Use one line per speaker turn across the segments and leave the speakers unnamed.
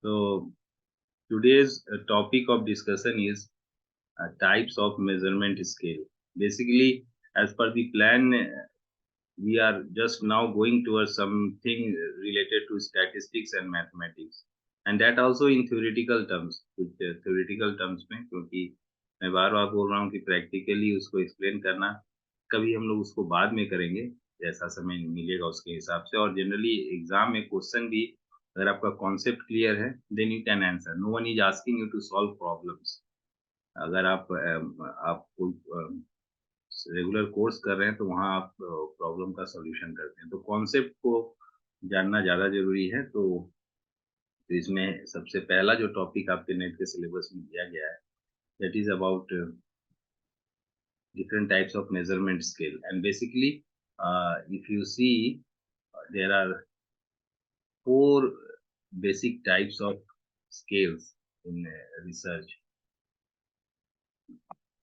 So today's topic of discussion is types of measurement scale. Basically, as per the plan, we are just now going towards something related to statistics and mathematics, and that also in theoretical terms. कुछ theoretical terms में, क्योंकि मैं बार बार बोल रहा हूँ कि practically उसको explain करना कभी हम लोग उसको बाद में करेंगे, जैसा समय मिलेगा उसके हिसाब से। और जनरली एग्जाम में क्वेश्चन भी अगर आपका कॉन्सेप्ट क्लियर है then you can answer. No one is asking you to solve problems. अगर आप कोई रेगुलर कोर्स कर रहे हैं तो वहाँ आप प्रॉब्लम का सॉल्यूशन करते हैं, तो कॉन्सेप्ट को जानना ज़्यादा जरूरी है। तो इसमें सबसे पहला जो टॉपिक आपके नेट के सिलेबस में दिया गया है that is about different types of measurement scale. And basically, if you see, there are four basic types of scales in research.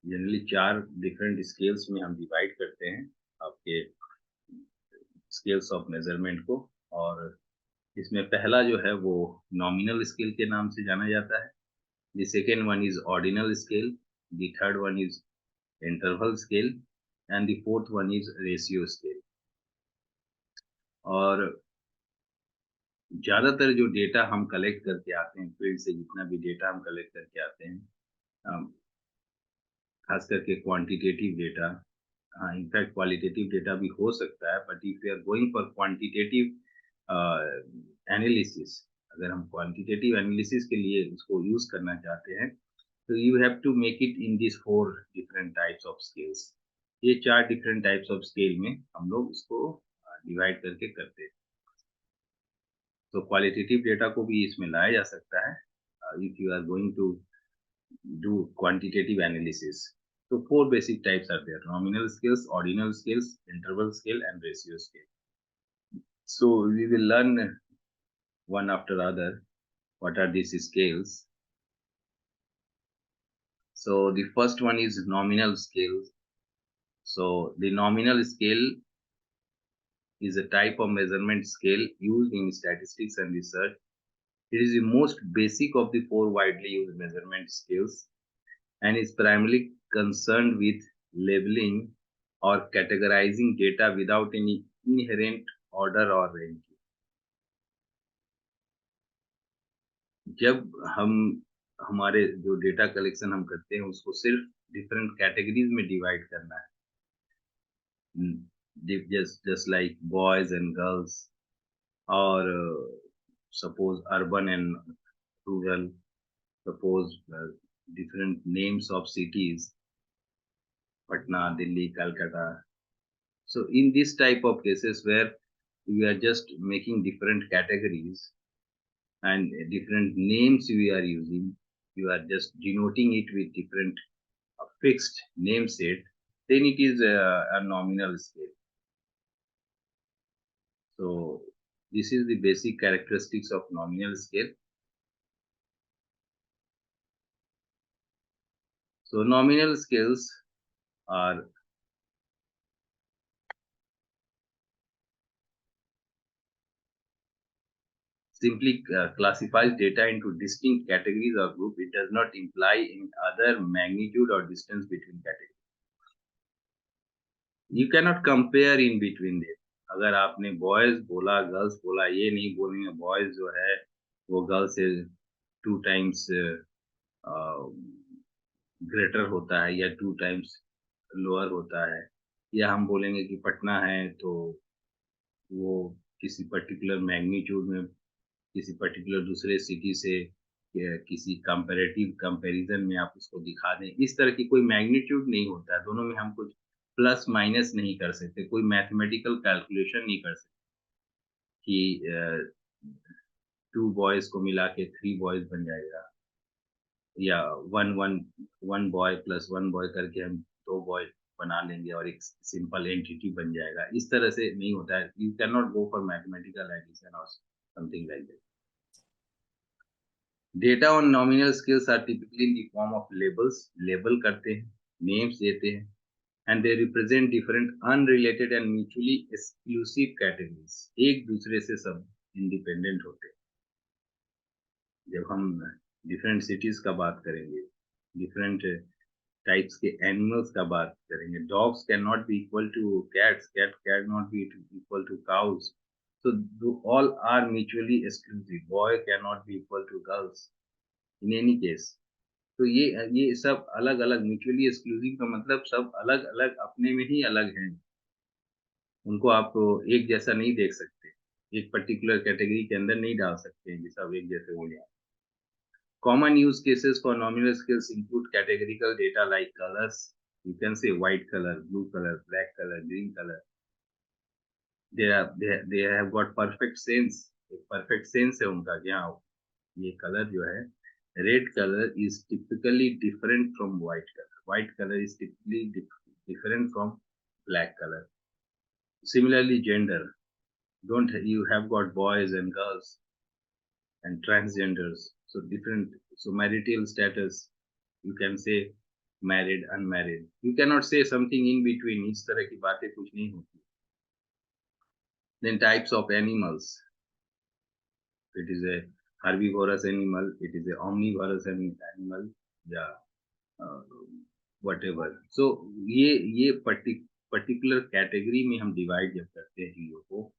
Generally चार डिफरेंट स्केल्स में हम डिवाइड करते हैं आपके स्केल्स ऑफ मेजरमेंट को। और इसमें पहला जो है वो नॉमिनल स्केल के नाम से जाना जाता है। The second one is ordinal scale, the third one is interval scale, and the fourth one is ratio scale. और ज्यादातर जो डेटा हम कलेक्ट करके आते हैं फील्ड से, जितना भी डेटा हम कलेक्ट करके आते हैं, खास करके क्वांटिटेटिव डेटा, हाँ इनफैक्ट क्वालिटेटिव डेटा भी हो सकता है, but if you are going for quantitative analysis, अगर हम क्वांटिटेटिव एनालिसिस के लिए उसको यूज करना चाहते हैं तो you have to make it in this four different types of scales. ये चार डिफरेंट टाइप्स ऑफ स्केल में हम लोग उसको डिवाइड करके करते हैं। तो क्वालिटेटिव डेटा को भी इसमें लाया जा सकता है if you are going to do quantitative analysis. So four basic types are there: nominal scales, ordinal scales, interval scale, and ratio scale. So we will learn one after other what are these scales. So the first one is nominal scale. So the nominal scale is a type of measurement scale used in statistics and research. It is the most basic of the four widely used measurement scales and is primarily concerned with labeling or categorizing data without any inherent order or ranking. जब हम हमारे जो data collection हम करते हैं उसको सिर्फ different categories में डिवाइड करना है, just like boys and girls, और suppose urban and rural, suppose different names of cities, Patna, Delhi, Calcutta. So in this type of cases where we are just making different categories and different names we are using, you are just denoting it with different fixed name set, then it is a nominal scale. So this is the basic characteristics of nominal scale. So nominal scales are simply classifies data into distinct categories or group. It does not imply in other magnitude or distance between categories. You cannot compare in between them. अगर आपने boys बोला girls बोला, ये नहीं बोलेंगे boys जो है वो गर्ल्स से 2 times ग्रेटर होता है या 2 times लोअर होता है, या हम बोलेंगे कि पटना है तो वो किसी पर्टिकुलर मैग्नीट्यूड में किसी पर्टिकुलर दूसरे सिटी से किसी कंपैरेटिव कंपैरिजन में आप उसको दिखा दें। इस तरह की कोई मैग्नीट्यूड नहीं होता है, दोनों में हम कुछ प्लस माइनस नहीं कर सकते, कोई मैथमेटिकल कैलकुलेशन नहीं कर सकते कि 2 बॉयज को मिला के 3 बॉयज बन जाएगा, या one one one boy plus one boy करके हम 2 बॉय बना लेंगे और एक सिंपल एंटिटी बन जाएगा। इस तरह से नहीं होता है। You can not go for mathematical addition और something like that. Data on nominal scales are typically in the form of labels, label करते हैं, नेम्स देते हैं, and they represent different unrelated and mutually exclusive categories. एक दूसरे से सब independent होते हैं। जब हम डिफरेंट सिटीज का बात करेंगे, डिफरेंट टाइप्स के एनिमल्स का बात करेंगे, dogs can not be equal to cats, cat can not be equal to cows, so all are mutually exclusive, boy cannot be equal to girls in any case. तो ये सब अलग अलग, mutually exclusive का मतलब सब अलग अलग अपने में ही अलग हैं, उनको आप एक जैसा नहीं देख सकते, एक पर्टिकुलर कैटेगरी के अंदर नहीं डाल सकते हैं कि सब एक जैसे हो जाए। Common use cases for nominal scales include categorical data like colors. You can say white color, blue color, black color, green color. They have got perfect sense. एक perfect sense है उनका कि हाँ ये color जो है, red color is typically different from white color. White color is typically different from black color. Similarly, gender. Don't you have got boys and girls and transgenders? So different. So marital status, you can say married, unmarried. You cannot say something in between. इस तरह की बातें कुछ नहीं होती. Then types of animals. It is a herbivorous animal. It is a omnivorous animal. Yeah, uh, whatever. So ये particular category में हम divide जब करते हैं चीजों को,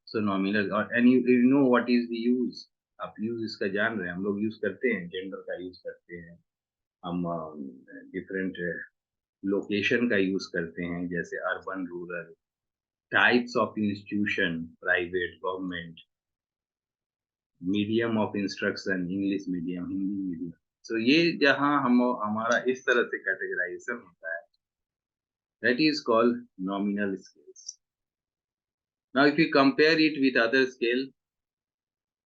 so nominal और and you know what is the use. आप use इसका जान रहे हैं, हम लोग use करते हैं, gender का use करते हैं, हम different लोकेशन का यूज करते हैं, जैसे urban, rural, types of institution, private, government, medium of instruction, English medium, Hindi medium. So ये जहां हम हमारा इस तरह से कैटेगराइजेशन होता है, that is called nominal scales. Now if you compare it with other scale,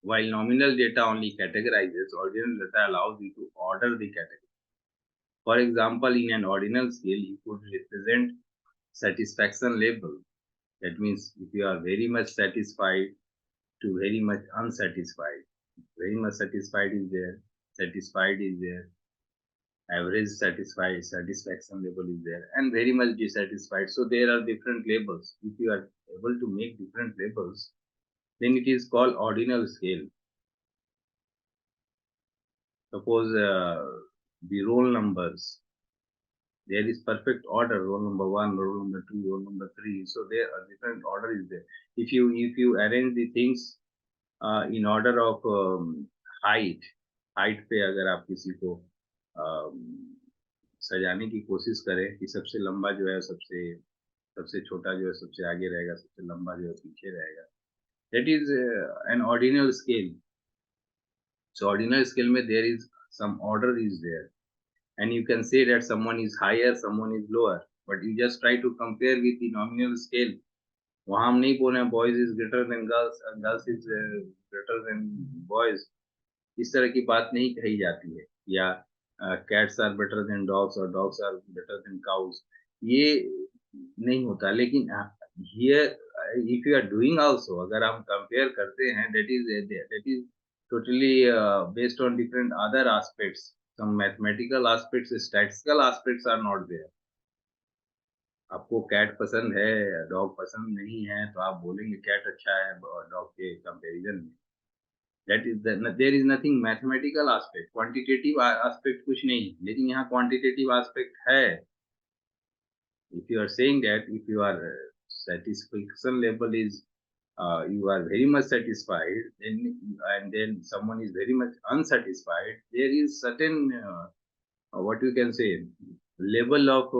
while nominal data only categorizes, ordinal data allows you to order the category. For example, in an ordinal scale, you could represent satisfaction level. That means if you are very much satisfied to very much unsatisfied, very much satisfied is there, satisfied is there, average satisfied, satisfaction level is there, and very much dissatisfied. So there are different labels. If you are able to make different labels, then it is called ordinal scale. Suppose the roll numbers, there is perfect order, roll number 1, roll number 2, roll number 3. So there are different order is there. If you arrange the things in order of height पे अगर आप किसी को सजाने की कोशिश करें कि सबसे लंबा जो है सबसे सबसे छोटा जो है सबसे आगे रहेगा, सबसे लंबा जो है पीछे रहेगा, that is an ordinal scale. So ordinal scale में there is some order is there, and you can say that someone is higher, someone is lower, but you just try to compare with the nominal scale. वहां हम नहीं बोले boys is greater than girls and girls is greater than boys. इस तरह की बात नहीं कही जाती है, या cats are better than dogs or dogs are better than cows. ये नहीं होता. लेकिन here if you are doing also, अगर हम compare करते हैं, that is totally based on different other aspects. Some mathematical aspects, statistical aspects are not there. आपको cat पसंद है, डॉग पसंद नहीं है, तो आप बोलेंगे कैट अच्छा है डॉग के कंपैरिजन में. That is there is nothing mathematical aspect, quantitative aspect कुछ नहीं, लेकिन यहाँ क्वांटिटेटिव एस्पेक्ट है. If you are saying that if you are satisfaction level is you are very much satisfied, then and then someone is very much unsatisfied, there is certain what you can say level of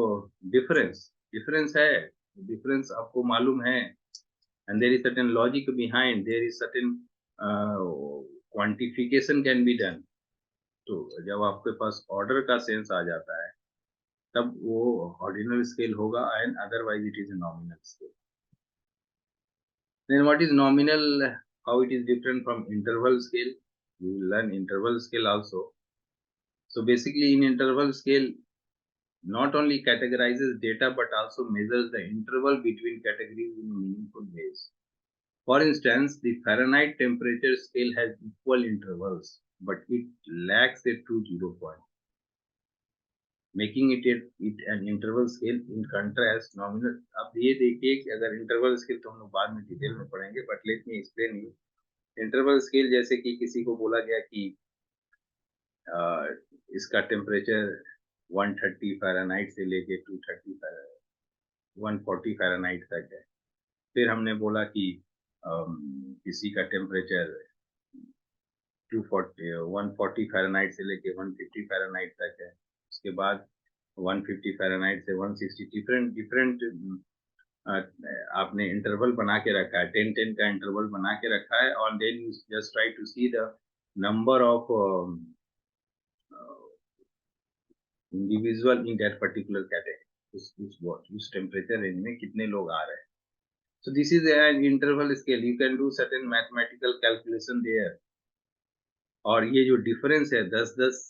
difference है, difference आपको मालूम है, and there is certain logic behind, there is certain quantification can be done. तो जब आपके पास order का sense आ जाता है, तब वो ऑर्डिनल स्केल होगा, and otherwise it is a nominal scale. Then what is nominal, how it is different from interval scale? We will learn interval scale also. So basically in interval scale, not only categorizes data but also measures the interval between categories in meaningful ways. For instance, the Fahrenheit temperature scale has equal intervals, but it lacks a true 0 point, making it an interval scale. In contrast, nominal. अब ये देखिए कि अगर interval scale तो हम लोग बाद में डिटेल में पढ़ेंगे, but let me explain you. Interval scale जैसे कि किसी को बोला गया कि इसका टेम्परेचर 130 फ़ारेनहाइट से लेके 140 फ़ारेनहाइट तक है। फिर हमने बोला कि किसी का टेम्परेचर 140 फ़ारेनहाइट से लेके 150 फ़ारेनहाइट तक है। उसके बाद 150 फ़ारेनहाइट से 160 डिफरेंट डिफरेंट आपने इंटरवल बना के रखा है, 10-10 का इंटरवल बना के रखा है, और then you just try to see the number of individual in that particular category, उस टेम्परेचर रेंज में कितने लोग आ रहे हैं। So this is an interval scale. You can do certain mathematical calculation there. और ये जो डिफरेंस है 10-10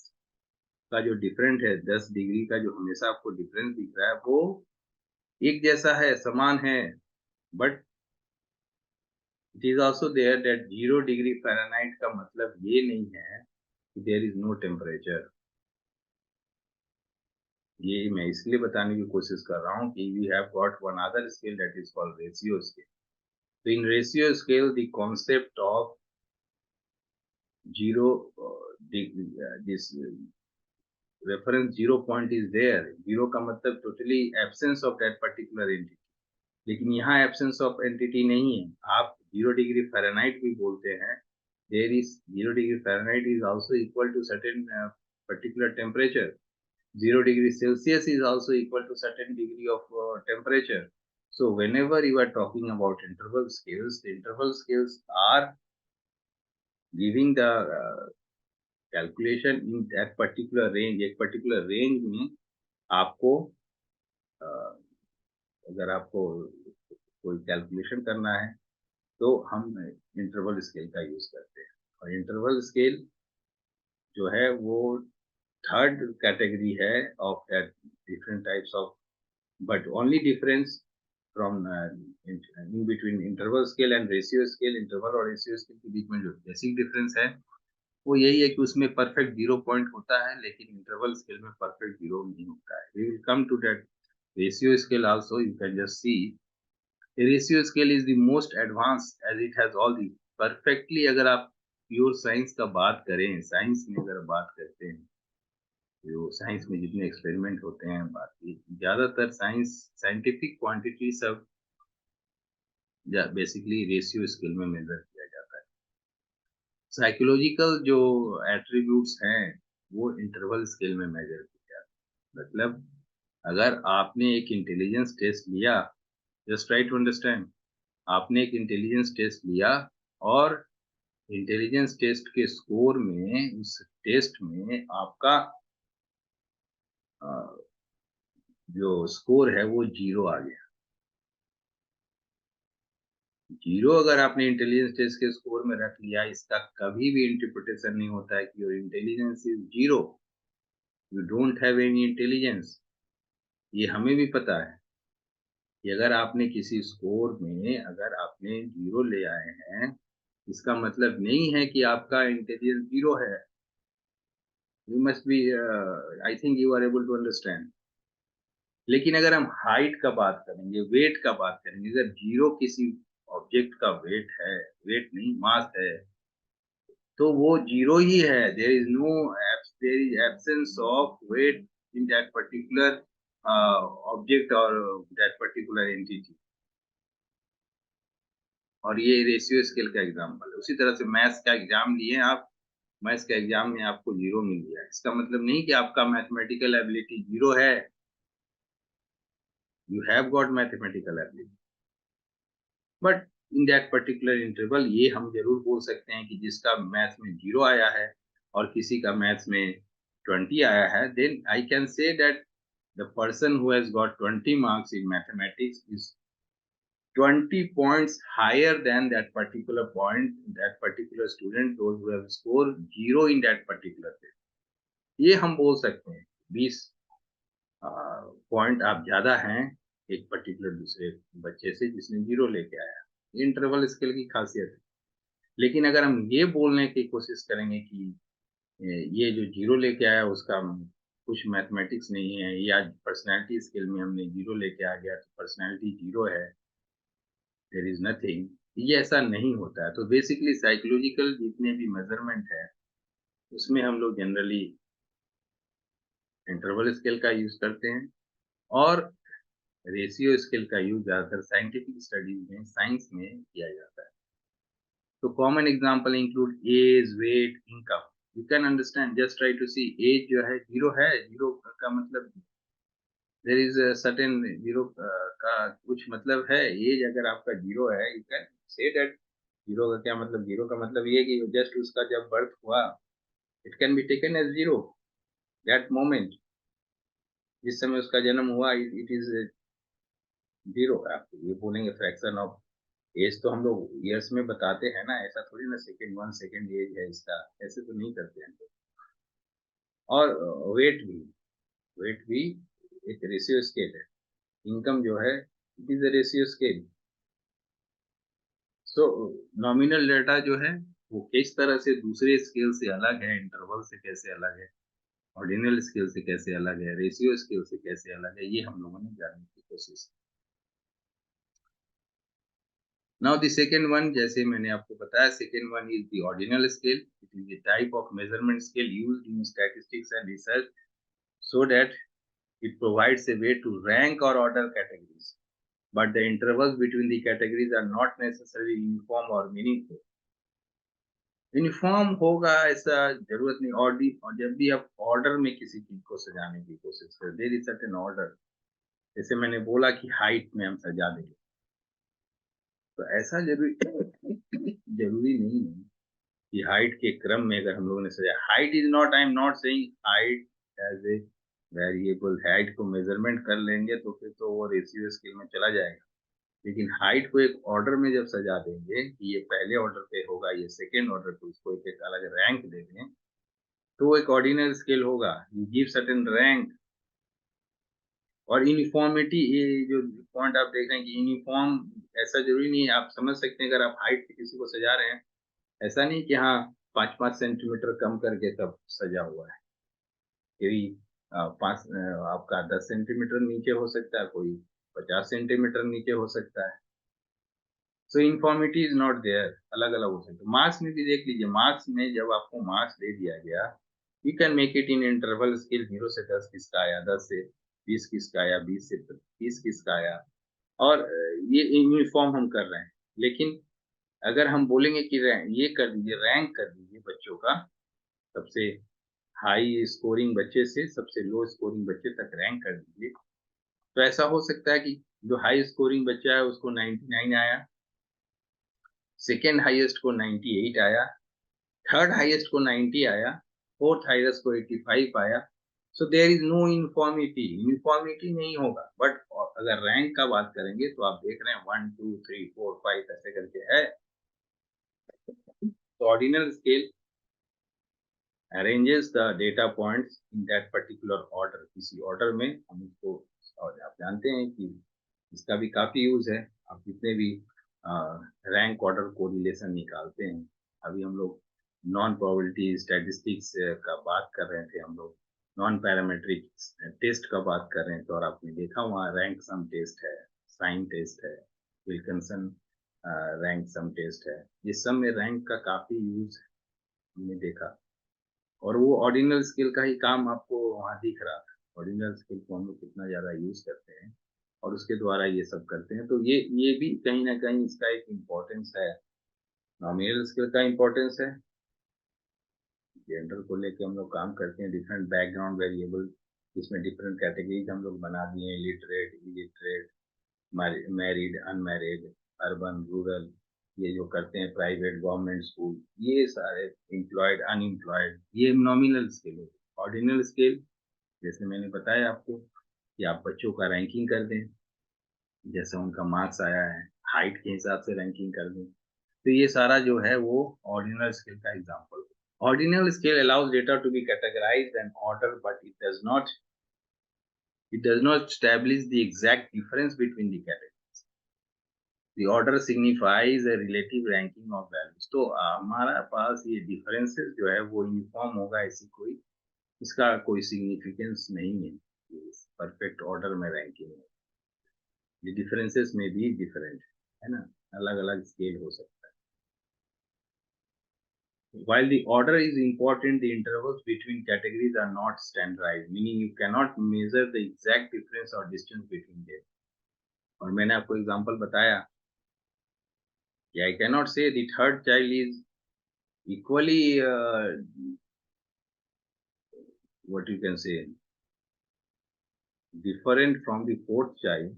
का, जो डिफरेंट है 10 डिग्री का, जो हमेशा आपको डिफरेंस दिख रहा है, वो एक जैसा है, समान है, but it is also there that 0 degree Fahrenheit का मतलब ये नहीं है कि देयर इज नो टेम्परेचर। ये मैं इसलिए बताने की कोशिश कर रहा हूँ कि we have got one other scale that is called ratio scale. तो in ratio scale the concept of zero this reference zero point is there. Zero का मतलब totally absence of that particular entity, लेकिन यहाँ absence of entity नहीं है। आप 0 degree Fahrenheit भी बोलते हैं, there is 0 degree Fahrenheit is also equal to certain particular temperature. 0 degree Celsius is also equal to certain degree of temperature. So whenever you are talking about interval scales, the interval scales are giving the calculation in that particular range. एक particular range में आपको अगर आपको कोई calculation करना है तो हम इंटरवल स्केल का यूज करते हैं। और इंटरवल स्केल जो है वो थर्ड कैटेगरी है of that different types of, but only difference from in between interval scale and ratio scale, interval और ratio scale के बीच में जो बेसिक डिफरेंस है वो यही है कि उसमें परफेक्ट जीरो पॉइंट होता है, लेकिन इंटरवल स्केल में परफेक्ट जीरो नहीं होता है। We will come to that ratio scale also. You can just see ratio scale is the most advanced as it has all the perfectly. अगर आप pure science का बात करें, साइंस में अगर बात करते हैं, जो साइंस में जितने एक्सपेरिमेंट होते हैं, बाकी ज्यादातर साइंटिफिक क्वांटिटी सब बेसिकली रेशियो स्केल में मेजर किया जाता है। साइकोलॉजिकल जो एट्रीब्यूट्स हैं वो इंटरवल स्केल में मेजर किए जाते हैं। मतलब अगर आपने एक इंटेलिजेंस टेस्ट लिया, जस्ट ट्राई टू अंडरस्टैंड, आपने एक इंटेलिजेंस टेस्ट लिया और इंटेलिजेंस टेस्ट के स्कोर में, उस टेस्ट में आपका जो स्कोर है वो 0 आ गया। 0 अगर आपने इंटेलिजेंस टेस्ट के स्कोर में रख लिया, इसका कभी भी इंटरप्रिटेशन नहीं होता है कि your intelligence is 0, you don't have any intelligence. ये हमें भी पता है कि अगर आपने किसी स्कोर में अगर आपने 0 ले आए हैं, इसका मतलब नहीं है कि आपका इंटेलिजेंस 0 है। You must be, I think you are able to understand. लेकिन अगर हम हाइट का बात करेंगे, वेट का बात करेंगे, अगर 0 किसी ऑब्जेक्ट का वेट है, वेट नहीं मास है, तो वो 0 ही है। There is absence of weight in that particular object और दैट पर्टिकुलर एंटिटी। और ये रेशियो स्केल का एग्जांपल है। उसी तरह से मैथ्स का एग्जाम लिए आप, मैथ्स के एग्जाम में आपको 0 मिल गया, इसका मतलब नहीं कि आपका मैथमेटिकल एबिलिटी 0 है। You have got mathematical ability, but in that particular interval ये हम जरूर बोल सकते हैं कि जिसका मैथ्स में 0 आया है और किसी का मैथ्स में 20 आया है, then I can say that the person who has got 20 marks in mathematics is 20 points higher than that particular point, that particular student, those who have scored 0 in that particular test. ये हम बोल सकते हैं 20 point आप ज्यादा हैं एक particular दूसरे बच्चे से जिसने 0 लेके आया। इंटरवल स्केल की खासियत है। लेकिन अगर हम ये बोलने की कोशिश करेंगे कि ये जो 0 लेके आया उसका कुछ मैथमेटिक्स नहीं है, या पर्सनैलिटी स्केल में हमने 0 लेके आ गया तो पर्सनैलिटी 0 है, देयर इज नथिंग, ये ऐसा नहीं होता है। तो बेसिकली साइकोलॉजिकल जितने भी मेजरमेंट है उसमें हम लोग जनरली इंटरवल स्केल का यूज करते हैं और रेशियो स्केल का यूज ज्यादातर साइंटिफिक स्टडीज में, साइंस में किया जाता है। तो common example include age, weight, income. You can understand, just try to see. Age जो है जीरो है, जीरो का मतलब देयर इज सर्टेन जीरो का कुछ मतलब है। एज अगर आपका जीरो है, you can say that zero का क्या मतलब। जीरो का मतलब ये कि जस्ट उसका जब बर्थ हुआ, it can be taken as zero, that moment, जिस समय उसका जन्म हुआ, इट इज जीरो। आप ये बोलेंगे फ्रैक्शन ऑफ एज, तो हम लोग ईयर्स में बताते हैं ना, ऐसा थोड़ी ना सेकेंड 1 सेकेंड एज है इसका, ऐसे तो नहीं करते हैं। और वेट भी एक रेशियो स्केल है। इनकम जो है, it is a ratio scale. So nominal data जो है वो किस तरह से दूसरे स्केल से अलग है, इंटरवल से कैसे अलग है, ऑर्डिनल स्केल से कैसे अलग है, रेशियो स्केल से कैसे अलग है, ये हम लोगों ने जानने की कोशिश की। नाउ द सेकेंड वन, जैसे मैंने आपको बताया, second one is the ordinal scale. It is the type of measurement scale used in statistics and research so that it provides a way to rank or order categories, but the intervals between the categories are not necessarily uniform or meaningful. Uniform होगा ऐसा जरूरत नहीं। और जब भी आप order में किसी चीज को सजाने की कोशिश करें, देयर इज सर्टेन ऑर्डर। जैसे मैंने बोला कि हाइट में हम सजा देंगे, तो ऐसा जरूरी जरूरी नहीं है कि हाइट के क्रम में अगर हम लोगों ने सजाया। Height is not, I am not saying height as a variable. Height को मेजरमेंट कर लेंगे तो फिर तो वो रेशियो स्केल में चला जाएगा। लेकिन हाइट को एक ऑर्डर में जब सजा देंगे कि ये पहले ऑर्डर पे होगा, ये सेकेंड ऑर्डर पे, उसको एक अलग रैंक दे दें, तो वो एक ऑर्डिनल स्केल होगा। You give certain rank. और यूनिफॉर्मिटी, ये जो पॉइंट आप देख रहे हैं कि यूनिफॉर्म, ऐसा जरूरी नहीं है। आप समझ सकते हैं, अगर आप हाइट पे किसी को सजा रहे हैं, ऐसा नहीं कि हाँ 5-5 सेंटीमीटर कम करके तब सजा हुआ है। कोई आपका 10 सेंटीमीटर नीचे हो सकता है, कोई 50 सेंटीमीटर नीचे हो सकता है। सो इन्फॉर्मिटी इज नॉट देयर, अलग अलग हो सकता है। मार्क्स में भी देख लीजिए, मार्क्स में जब आपको मार्क्स दे दिया गया, you can make it in interval scale. 0 से 10 किसका आया, 10 से 20 किसका आया, 20 से 30 किसका आया। और ये यूनिफॉर्म हम कर रहे हैं। लेकिन अगर हम बोलेंगे कि ये कर दीजिए, रैंक कर दीजिए बच्चों का, सबसे हाई स्कोरिंग बच्चे से सबसे लो स्कोरिंग बच्चे तक रैंक कर दीजिए, तो ऐसा हो सकता है कि जो हाई स्कोरिंग बच्चा है उसको 99 आया, सेकेंड हाईएस्ट को 98 आया, थर्ड हाईएस्ट को 90 आया, फोर्थ हाईएस्ट को 85 आया। So there is no uniformity, uniformity नहीं होगा। बट अगर रैंक का बात करेंगे तो आप देख रहे हैं 1 2 3 4 5 ऐसे करके है। तो ordinal scale arranges the data points in that particular order, किसी ऑर्डर में हम इसको। और आप जानते हैं कि इसका भी काफी यूज है। आप जितने भी रैंक ऑर्डर कोरिलेशन निकालते हैं, अभी हम लोग नॉन प्रोबेबिलिटी स्टैटिस्टिक्स का बात कर रहे थे, हम लोग नॉन पैरामेट्रिक टेस्ट का बात कर रहे हैं, तो और आपने देखा वहाँ रैंक सम टेस्ट है, साइन टेस्ट है, विल्किंसन रैंक सम टेस्ट है। इस सब में रैंक का काफी यूज हमने देखा। और वो ऑर्डिनल स्केल का ही काम आपको वहाँ दिख रहा था। ऑर्डिनल स्केल को हम लोग कितना ज्यादा यूज करते हैं और उसके द्वारा ये सब करते हैं। तो ये भी कहीं ना कहीं इसका एक इम्पोर्टेंस है। नॉमिनल स्केल का इम्पोर्टेंस है। जेंडर को लेके हम लोग काम करते हैं, डिफरेंट बैकग्राउंड वेरिएबल, इसमें डिफरेंट कैटेगरीज हम लोग बना दिए हैं, literate, illiterate, married, unmarried, urban, rural, ये जो करते हैं प्राइवेट, गवर्नमेंट स्कूल, ये सारे एम्प्लॉयड, अनएम्प्लॉयड, ये नॉमिनल स्केल है। ऑर्डिनल स्केल, जैसे मैंने बताया आपको कि आप बच्चों का रैंकिंग कर दें, जैसे उनका मार्क्स आया है, हाइट के हिसाब से रैंकिंग कर दें, तो ये सारा जो है वो ऑर्डिनल स्केल का एग्जाम्पल है। Ordinal scale allows data to be categorized and ordered, but it does not establish the exact difference between the categories. The order signifies a relative ranking of values. तो हमारा पास ये differences जो है वो uniform होगा, ऐसी कोई इसका कोई सिग्निफिकेंस नहीं है। परफेक्ट ऑर्डर में रैंकिंग है, ये डिफरेंसेस में भी डिफरेंट है ना, अलग अलग स्केल हो सकता है। While the order is important, the intervals between categories are not standardized, meaning you cannot measure the exact difference or distance between them. और मैंने आपको एग्जांपल बताया कि I cannot say the third child is equally what you can say different from the fourth child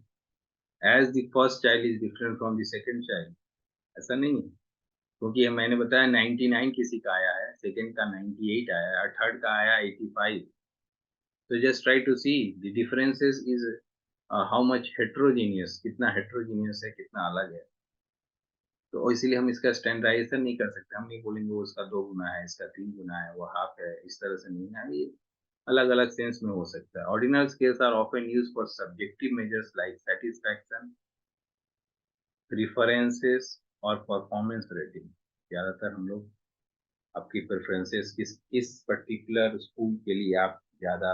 as the first child is different from the second child. ऐसा नहीं है, क्योंकि मैंने बताया 99 किसी का आया है, सेकंड का 98 आया है और थर्ड का आया 85. So just try to see the differences is how much heterogeneous, कितना heterogeneous है, कितना अलग है. तो इसीलिए हम इसका स्टैंडर्डाइजेशन नहीं कर सकते. हम नहीं बोलेंगे वो उसका 2 गुना है, इसका 3 गुना है, वो हाफ है, इस तरह से नहीं है. ये अलग अलग सेंस में हो सकता है. Ordinal scales are often used for subjective measures like satisfaction, preferences और परफॉर्मेंस रेटिंग. ज्यादातर हम लोग आपकी प्रेफरेंसेस किस पर्टिकुलर स्कूल के लिए आप ज्यादा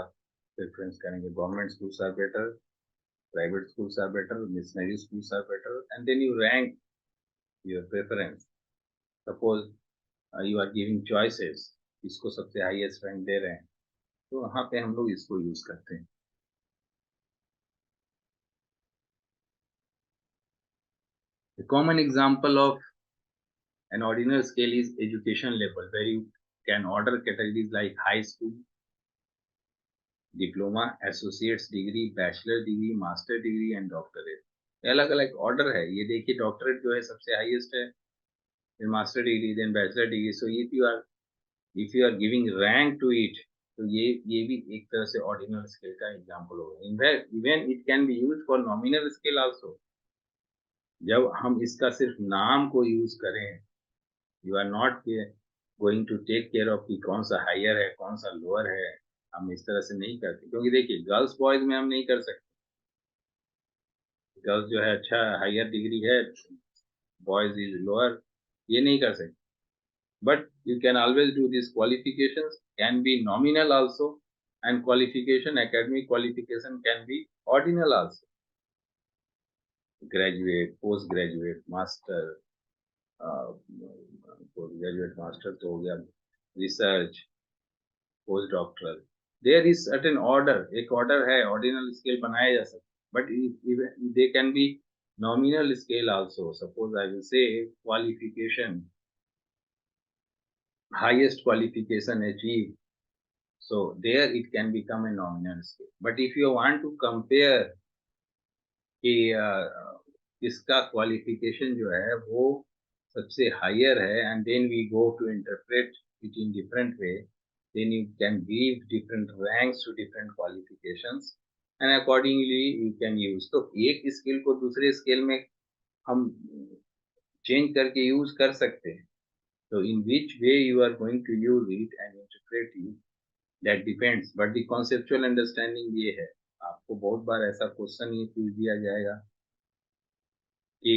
प्रेफरेंस करेंगे. Government schools are better, private schools are better, missionary schools are better, and then you rank your preference. Suppose you are giving choices, इसको सबसे हाईएस्ट रैंक दे रहे हैं, तो वहाँ पे हम लोग इसको यूज करते हैं. A common example of an ordinal scale is education level, where you can order categories like high school, diploma, associate's degree, bachelor degree, master degree and doctorate. अलग अलग ऑर्डर है. ये देखिए डॉक्टरेट जो है सबसे हाईएस्ट है, फिर master degree, then bachelor degree. So if you are giving rank to it, तो ये भी एक तरह से ऑर्डिनल स्केल का एग्जांपल होगा. In fact even it can be used for nominal scale also. जब हम इसका सिर्फ नाम को यूज करें, you are not going to take care of कि कौन सा हायर है, कौन सा लोअर है. हम इस तरह से नहीं करते, क्योंकि देखिए गर्ल्स बॉयज में हम नहीं कर सकते. गर्ल्स जो है अच्छा हायर डिग्री है, बॉयज इज लोअर, ये नहीं कर सकते. But you can always do these qualifications can be nominal also, and qualification, academic qualification can be ordinal also. Graduate, postgraduate, master, postgraduate master तो हो गया, research, postdoctoral. There is certain order, एक order है, ordinal scale बनाया जा सकता. But they can be nominal scale also. Suppose I will say qualification, highest qualification achieved. So there it can become a nominal scale. But if you want to compare कि इसका qualification जो है वो सबसे higher है, and then we go to interpret it in different way, then you can give different ranks to different qualifications and accordingly you can use. तो एक skill को दूसरे स्केल में हम चेंज करके यूज कर सकते हैं. तो in which way you are going to use it and interpret it, that depends. But the conceptual understanding ये है. आपको बहुत बार ऐसा क्वेश्चन ये पूछ दिया जाएगा कि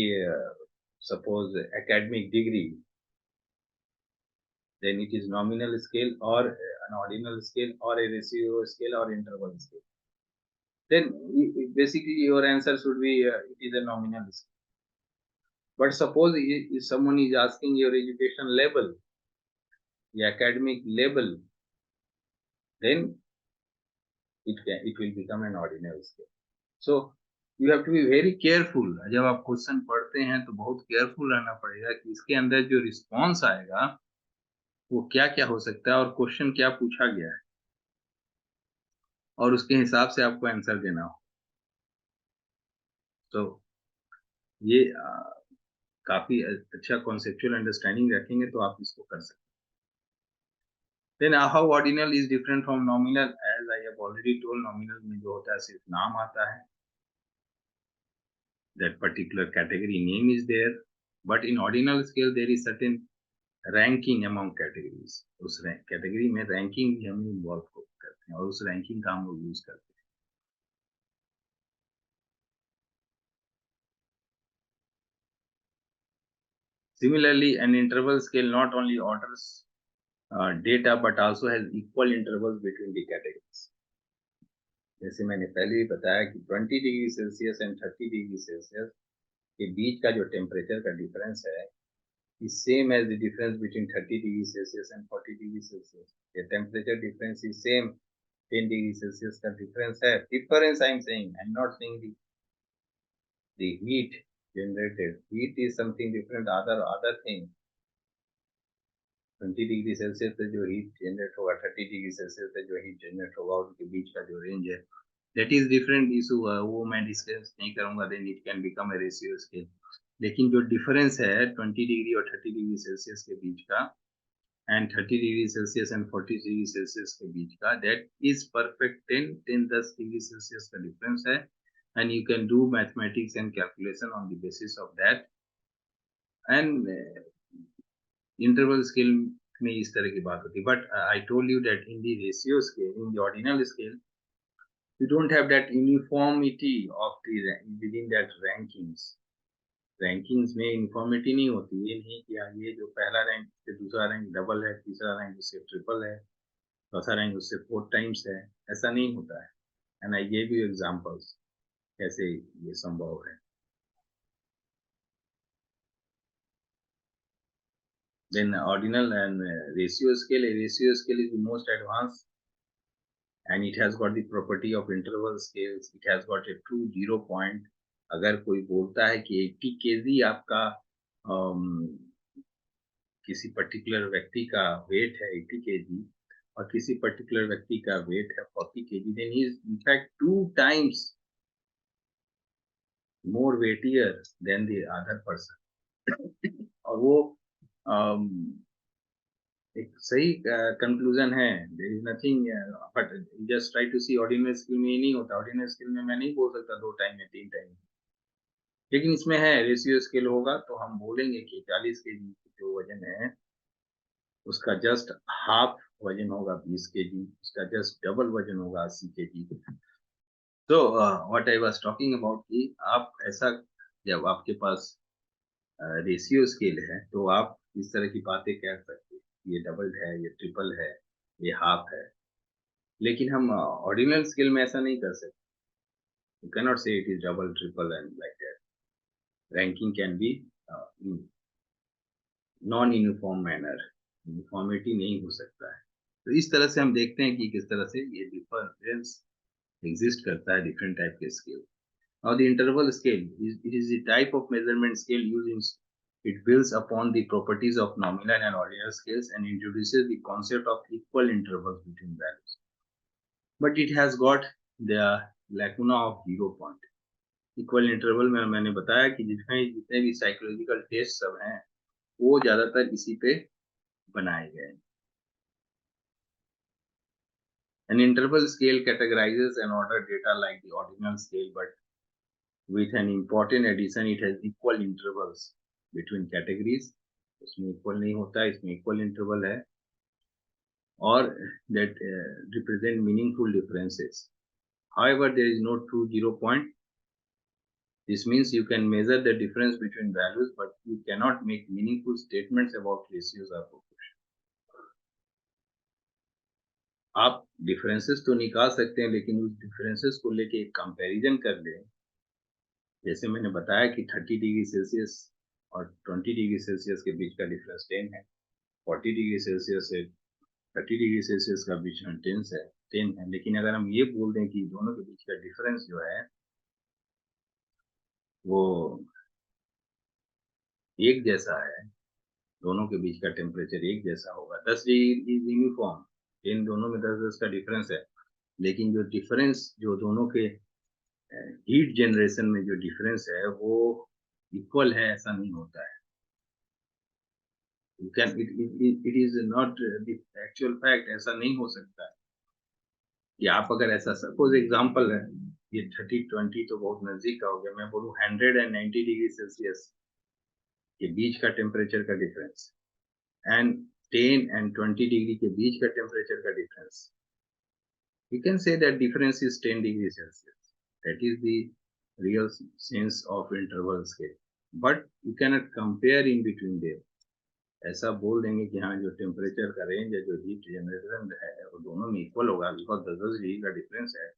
suppose academic degree, then it is nominal scale or an ordinal scale or a ratio scale or interval scale. Then basically your answer should be it is a nominal scale. But suppose if someone is asking your education level, the academic level, then it will become an ordinal scale. So you have to be very careful. जब आप question पढ़ते हैं तो बहुत careful रहना पड़ेगा कि इसके अंदर जो रिस्पॉन्स आएगा वो क्या क्या हो सकता है और क्वेश्चन क्या पूछा गया है, और उसके हिसाब से आपको आंसर देना हो. तो ये काफी अच्छा कॉन्सेप्चुअल अंडरस्टैंडिंग रखेंगे तो आप इसको कर सकते हैं. Then how ordinal is different from nominal? As I have already told, nominal में जो होता है सिर्फ नाम आता है, that particular category name is there, but in ordinal scale there is certain ranking among categories. उस कैटेगरी में रैंकिंग भी हम इन्वॉल्व करते हैं और उस रैंकिंग का हम लोग यूज करते हैं. Similarly, an interval scale not only orders data but also has equal intervals between the categories. जैसे मैंने पहले ही बताया कि 20 degree Celsius and 30 degree Celsius के बीच का जो टेम्परेचर का डिफरेंस है, is same as the difference between 30 degrees Celsius and 40 degrees Celsius. The temperature difference is same, 10 degrees Celsius का difference है. Difference I'm saying, I'm not saying the heat generated. Heat is something different, other thing. 20 degree Celsius से जो heat generate होगा, 30 degree Celsius से जो heat generate होगा, उनके बीच का जो रेंज है, दैट इज डिफरेंट इशू है, वो मैं डिस्कस नहीं करूंगा. Then it can become a ratio scale. लेकिन जो डिफरेंस है 20 डिग्री और 30 डिग्री सेल्सियस के बीच का, and 30 degree Celsius and 40 degree Celsius के बीच का, that is perfect 10 degree Celsius का डिफरेंस है. And you can do mathematics and calculation on the basis of that. And interval scale में इस तरह की बात होती है. But I told you that in the ratio scale, in the ordinal scale, you don't have that uniformity of the within that rankings में uniformity नहीं होती. ये नहीं कि ये जो पहला रैंक से दूसरा रैंक डबल है, तीसरा रैंक उससे ट्रिपल है, चौथा रैंक उससे 4 टाइम्स है, ऐसा नहीं होता है. And I give you examples कैसे ये संभव है. Then ordinal and ratio scale. A ratio scale is the most advanced, and it has got the property of interval scales. It has got a true 0 point. अगर कोई बोलता है कि 80 kg आपका किसी पर्टिकुलर व्यक्ति का वेट है 80 kg और किसी पर्टिकुलर व्यक्ति का वेट है 40 kg, then he is in fact 2 times more weightier than the other person. और वो एक सही कंक्लूजन है. There is nothing, but just try to see. Ordinal scale में नहीं होता. ऑर्डिनल स्केल में मैं नहीं बोल सकता 2 टाइम या 3 टाइम, लेकिन इसमें है. रेशियो स्केल होगा तो हम बोलेंगे कि 40 केजी जो वजन है उसका जस्ट हाफ वजन होगा 20 केजी, उसका जस्ट डबल वजन होगा 80 केजी. तो what I was talking about कि आप ऐसा, जब आपके पास रेशियो स्केल है तो आप इस तरह की बातें कह सकते हैं. ये डबल है, ये ट्रिपल है, ये हाफ है. लेकिन हम ऑर्डिनल स्केल में ऐसा नहीं कर सकते. यू कैन नॉट से it is double triple and like that. Ranking can be non uniform manner. Uniformity नहीं हो सकता है. तो इस तरह से हम देखते हैं कि किस तरह से ये डिफरेंस एग्जिस्ट करता है डिफरेंट टाइप के scale. Now the interval scale it is the type of measurement scale used in, it builds upon the properties of nominal and ordinal scales and introduces the concept of equal intervals between values. But it has got the lacuna of 0 point. Equal interval में मैंने बताया कि जितने भी psychological test सब हैं वो ज्यादातर इसी पे बनाए गए. An interval scale categorizes and order data like the ordinal scale, but with an important addition, it has equal intervals between categories. इसमें equal नहीं होता, इसमें equal interval है, और that represent meaningful differences. However, there is no true 0 point. This means you can measure the difference between values, but you cannot make meaningful statements about ratios or proportions. आप differences तो निकाल सकते हैं, लेकिन उस differences को लेके एक comparison कर लें. जैसे मैंने बताया कि 30 डिग्री सेल्सियस और 20 डिग्री सेल्सियस के बीच का डिफरेंस 10 है. 40 डिग्री सेल्सियस से 30 डिग्री सेल्सियस का बीच में 10 है. लेकिन अगर हम ये बोल दें कि दोनों के बीच का डिफरेंस जो है वो एक जैसा है, दोनों के बीच का टेम्परेचर एक जैसा होगा, 10 डिग्री इज यूनिफॉर्म, इन दोनों में 10 का डिफरेंस है. लेकिन जो डिफरेंस जो दोनों के हीट जनरेशन में जो डिफरेंस है वो इक्वल है, ऐसा नहीं होता है. You can, it is not the actual fact. ऐसा नहीं हो सकता है कि आप अगर ऐसा, सपोज एग्जांपल है, ये 30-20 तो बहुत नजदीक का हो गया. मैं बोलूँ 190 डिग्री सेल्सियस के बीच का टेम्परेचर का डिफरेंस एंड 10 and 20 डिग्री के बीच का टेम्परेचर का difference, you can say that difference is 10 degrees Celsius. That is the real sense of interval scale. But you cannot compare in between them. ऐसा बोल देंगे कि हाँ जो टेम्परेचर का रेंज है, जो हीट जनरेशन है, वो दोनों में इक्वल होगा, बिकॉज 10 डिग्री का डिफरेंस है.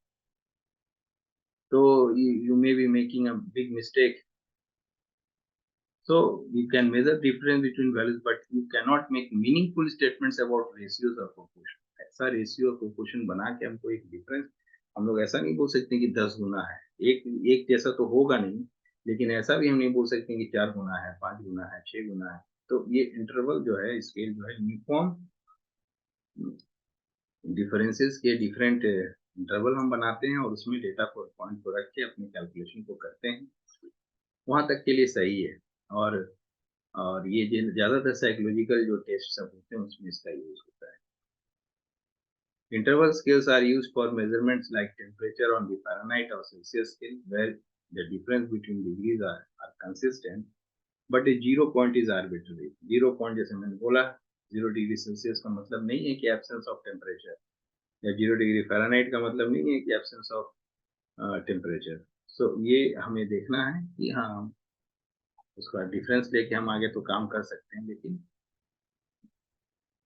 तो you may be making a big mistake So you can measure difference between values, but you cannot make meaningful statements about ratios or proportion. ऐसा रेशियो और प्रोपोर्शन बना के हमको एक डिफरेंस, हम लोग ऐसा नहीं बोल सकते कि 10 गुना है, एक एक जैसा तो होगा नहीं, लेकिन ऐसा भी हम नहीं बोल सकते कि 4 गुना है, 5 गुना है, 6 गुना है। तो ये इंटरवल जो है, स्केल जो है, यूनिफॉर्म डिफरेंसेस के डिफरेंट इंटरवल हम बनाते हैं और उसमें डेटा को पॉइंट को रख के अपनी कैलकुलेशन को करते हैं। वहां तक के लिए सही है। और ये ज्यादातर साइकोलॉजिकल जो टेस्ट सब होते हैं उसमें इसका यूज होता है। Interval scales are used for measurements like temperature on the Fahrenheit or Celsius scale, where the difference between degrees are consistent, but a zero point is arbitrary. Zero point जैसे मैंने बोला, 0 डिग्री सेल्सियस का मतलब नहीं है कि absence of temperature, या 0 degree Fahrenheit का मतलब नहीं है कि एब्सेंस ऑफ टेम्परेचर। सो ये हमें देखना है कि हाँ, उसका डिफरेंस लेके हम आगे तो काम कर सकते हैं, लेकिन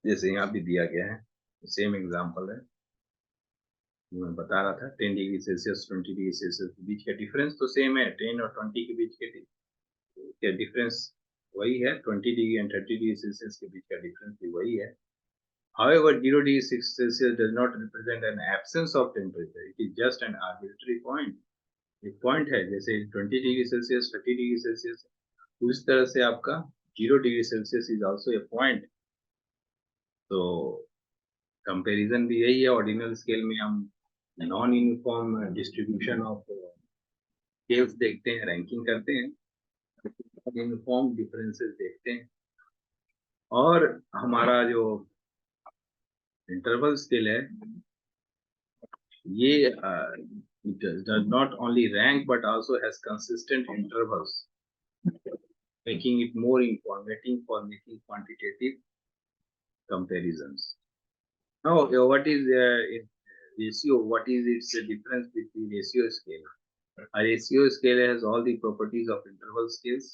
जैसे यहाँ भी दिया गया है, सेम एग्जाम्पल है, मैं बता रहा था 10 डिग्री सेल्सियस 20 डिग्री सेल्सियस के बीच का डिफरेंस तो सेम है, 10 और 20 के बीच के डिफरेंस वही है, 20 डिग्री एंड 30 डिग्री सेल्सियस के बीच का डिफरेंस भी वही है। However, 0 degree Celsius does not represent an absence of temperature. It is just an arbitrary point. एक पॉइंट है, जैसे 20 डिग्री सेल्सियस 30 डिग्री सेल्सियस, उस तरह से आपका 0 degree Celsius is also a point. तो कंपैरिजन भी यही है, ऑर्डिनल स्केल में हम non uniform distribution of scales देखते हैं, रैंकिंग करते हैं, यूनिफॉर्म डिफरेंसेस देखते हैं। और हमारा जो इंटरवल स्केल है, ये it does not only rank but also has consistent intervals, making it more informative for making quantitative comparisons. Now, what is ratio? What is its difference with the ratio scale? A ratio scale has all the properties of interval scales,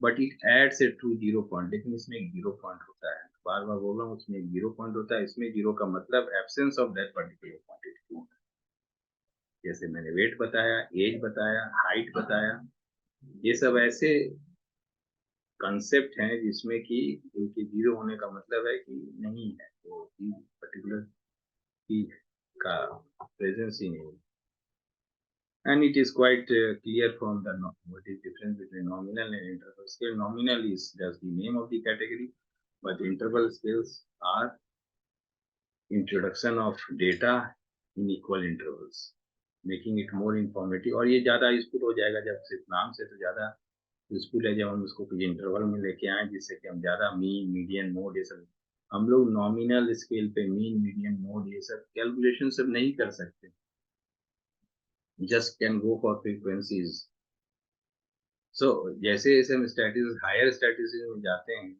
but it adds a true zero point. लेकिन इसमें एक zero point होता है, बार बार बोल रहा हूँ, उसमें एक जीरो पॉइंट होता है। इसमें जीरो का मतलब absence of that particular quantity. जैसे मैंने वेट बताया, एज बताया, हाइट बताया, ये सब ऐसे कंसेप्ट हैं जिसमें कि उनके जीरो होने का मतलब है कि नहीं है, वो पर्टिकुलर चीज का प्रेजेंस ही नहीं है। And it is quite clear from the what is difference between nominal and interval scale. Nominal is just the name of the category, but interval scales are introduction of data in equal intervals, making it more informative. और ये ज्यादा useful हो जाएगा जब सिर्फ नाम से, तो ज्यादा यूजफुल है जब हम उसको कुछ इंटरवल में लेके आए, जिससे कि हम ज्यादा मीन मीडियन मोड ये सब, हम लोग नॉमिनल स्केल पे मीन मीडियन मोड ये सब कैलकुलेशन सब नहीं कर सकते, just can go for frequencies. So जैसे जैसे हम स्टैटिस्टिक्स हायर स्टैटिस्टिक्स में जाते हैं,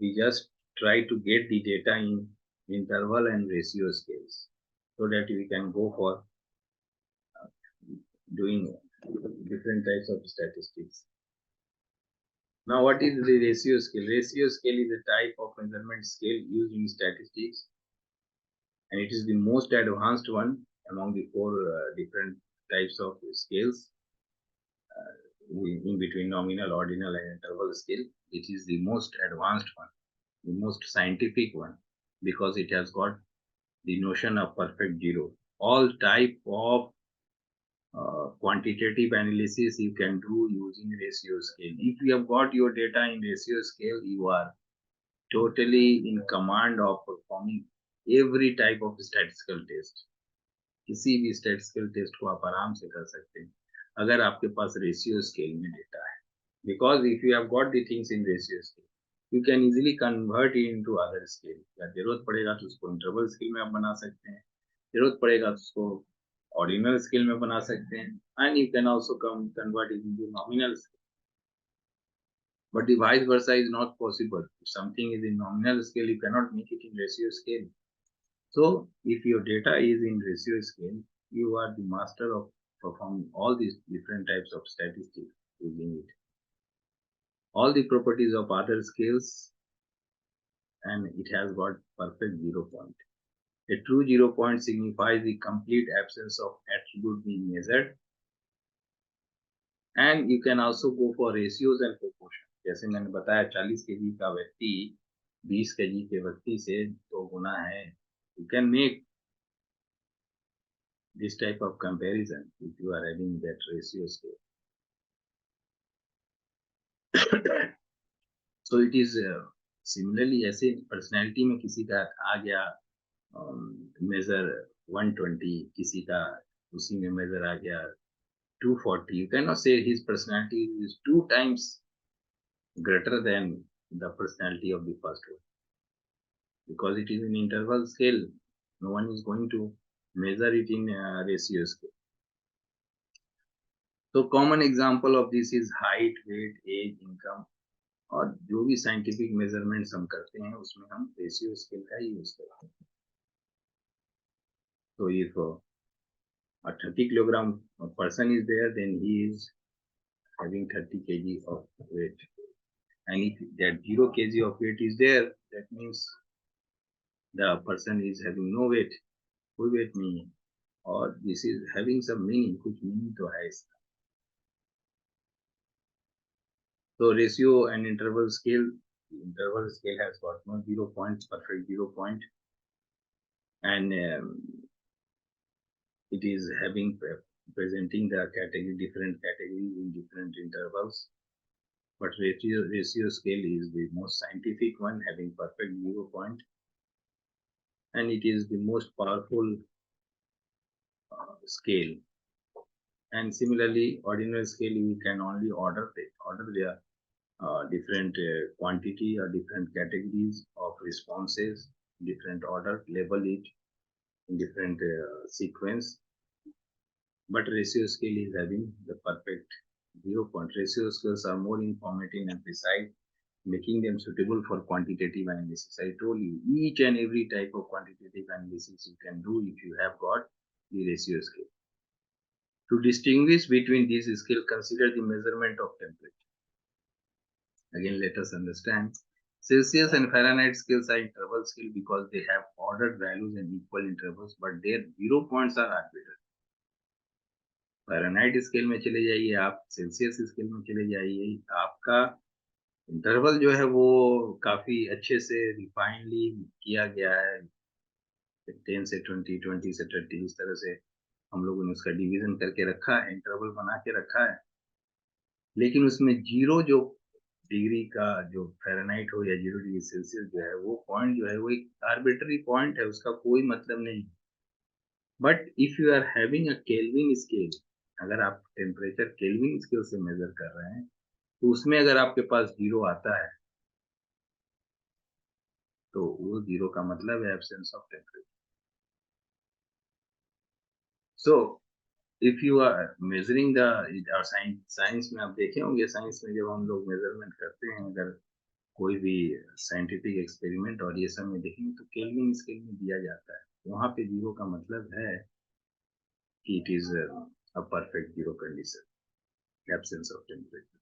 we just try to get the data in interval and ratio scales so that we can go for doing different types of statistics. Now, what is the ratio scale? Ratio scale is a type of measurement scale used in statistics, and it is the most advanced one among the four different types of scales in between nominal, ordinal, and interval scale. It is the most advanced one, the most scientific one, because it has got the notion of perfect zero. All type of quantitative analysis you can do using ratio scale. If you have got your data in ratio scale, you are totally in command of performing every type of statistical test. किसी भी statistical test को आप आराम से कर सकते हैं अगर आपके पास ratio scale में data है. Because if you have got the things in ratio scale, you can easily convert it into other scale. या जरूरत पड़ेगा तो उसको interval scale में आप बना सकते हैं, जरूरत पड़ेगा तो उसको ordinal scale में बना सकते हैं, and you can also convert it into nominal scale. But the vice versa is not possible. If something is in nominal scale, you cannot make it in ratio scale. So if your data is in ratio scale, you are the master of performing all these different types of statistics using it. All the properties of other scales, and it has got perfect zero point. A true zero point signifies the complete absence of attribute being measured. And you can also go for ratios and proportions. जैसे मैंने बताया 40 KG का व्यक्ति 20 KG के व्यक्ति से 2 गुना है. You can make this type of comparison if you are having that ratio scale. So it is similarly ऐसे personality में किसी का आ गया measure 120, किसी का उसी में measure आ गया 240. You cannot say his personality is 2 times greater than the personality of the first one, because it is in interval scale. No one is going to measure it in ratio scale. So common example of this is height, weight, age, income. और जो भी scientific measurements हम करते हैं उसमें हम ratio scale का ही use करते हैं. तो if a 30 kilogram person is there, then he is having 30 kg of weight, and if that 0 kg of weight is there, that means the person is having no weight, कोई weight नहीं है. और this is having some meaning, कुछ meaning तो है इसका. So ratio and interval scale has got no 0 point, perfect 0 point, and it is having presenting the different categories in different intervals. But ratio scale is the most scientific one, having perfect 0 point, and it is the most powerful scale. And similarly, ordinal scale we can only order their different quantity or different categories of responses, different order, label it in different sequence. But ratio scale is having the perfect 0 point. Ratio scales are more informative and precise, making them suitable for quantitative analysis. I told you, each and every type of quantitative analysis you can do if you have got the ratio scale. To distinguish between these scales, consider the measurement of temperature. Again, let us understand. Celsius and Fahrenheit scales are interval scale because they have ordered values in equal intervals, but their 0 points are arbitrary. Fahrenheit scale में चले जाइए आप, Celsius scale में चले जाइए, आपका interval जो है वो काफ़ी अच्छे से रिफाइनली किया गया है. 10 से 20, 20 से 30, इस तरह से हम लोगों ने उसका डिवीज़न करके रखा है, इंटरवल बना के रखा है. लेकिन उसमें 0 जो डिग्री का जो फ़ारेनहाइट हो या 0 डिग्री सेल्सियस जो है, वो पॉइंट जो है वो एक आर्बिट्रेरी पॉइंट है, उसका कोई मतलब नहीं. But if you are having a Kelvin scale, अगर आप टेम्परेचर केल्विन स्केल से मेजर कर रहे हैं, तो उसमें अगर आपके पास 0 आता है, तो वो 0 का मतलब है absence of temperature. So if you are measuring the science में आप देखे होंगे, साइंस में जब हम लोग मेजरमेंट करते हैं, अगर कोई भी साइंटिफिक एक्सपेरिमेंट और ये सब में देखेंगे तो केल्विन स्केल में दिया जाता है. वहां पे 0 का मतलब है कि it is a perfect 0 condition, absence of temperature.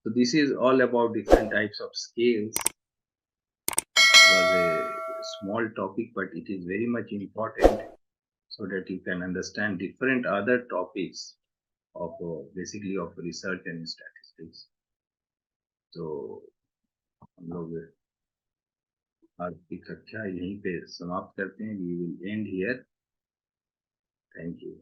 So this is all about different types of scales. It was a small topic, but it is very much important so that you can understand different other topics of basically of research and statistics. So हम लोग आज की कक्षा यहीं पे समाप्त करते हैं. We will end here. Thank you.